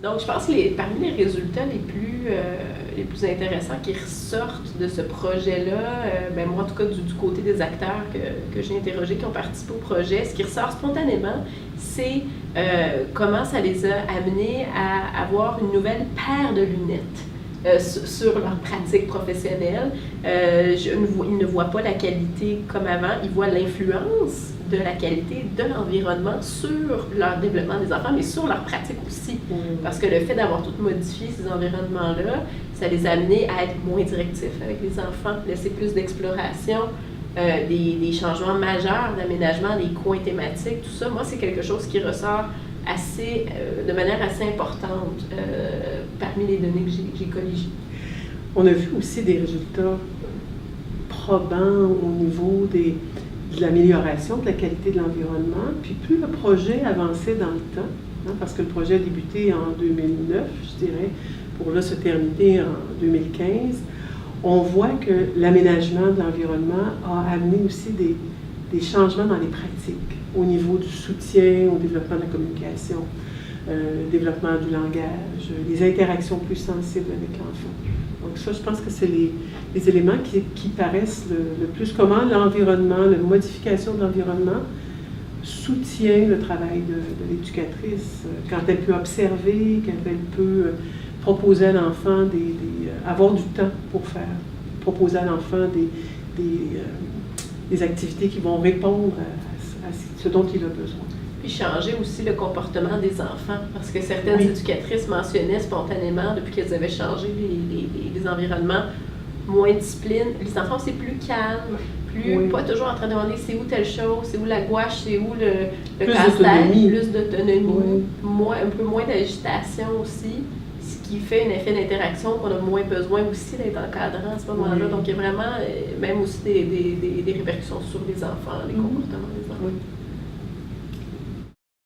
Donc, je pense que parmi les résultats les plus intéressants qui ressortent de ce projet-là, ben moi, en tout cas, du côté des acteurs que j'ai interrogés, qui ont participé au projet, ce qui ressort spontanément, c'est comment ça les a amenés à avoir une nouvelle paire de lunettes sur leur pratique professionnelle. Ils ne voient pas la qualité comme avant, ils voient l'influence de la qualité de l'environnement sur leur développement des enfants, mais sur leur pratique aussi. Parce que le fait d'avoir tout modifié ces environnements-là, ça les a amenés à être moins directifs avec les enfants, laisser plus d'exploration, des changements majeurs d'aménagement, des coins thématiques, tout ça. Moi, c'est quelque chose qui ressort de manière assez importante parmi les données que j'ai colligées. On a vu aussi des résultats probants au niveau de l'amélioration de la qualité de l'environnement. Puis plus le projet avançait dans le temps, parce que le projet a débuté en 2009, je dirais, pour là se terminer en 2015, on voit que l'aménagement de l'environnement a amené aussi des changements dans les pratiques au niveau du soutien, au développement de la communication, développement du langage, les interactions plus sensibles avec l'enfant. Donc ça, je pense que c'est les éléments qui paraissent le plus comment l'environnement, la modification de l'environnement soutient le travail de l'éducatrice quand elle peut observer, quand elle peut proposer à l'enfant avoir du temps pour proposer à l'enfant des activités qui vont répondre à ce dont il a besoin. Puis changer aussi le comportement des enfants, parce que certaines éducatrices mentionnaient spontanément, depuis qu'elles avaient changé les environnements, moins de discipline. Les enfants, c'est plus calme, pas toujours en train de demander c'est où telle chose, c'est où la gouache, c'est où le casse-tête, plus d'autonomie, un peu moins d'agitation aussi, ce qui fait un effet d'interaction qu'on a moins besoin aussi d'être encadrant à ce moment-là. Donc, il y a vraiment même aussi des répercussions sur les enfants, les comportements des enfants.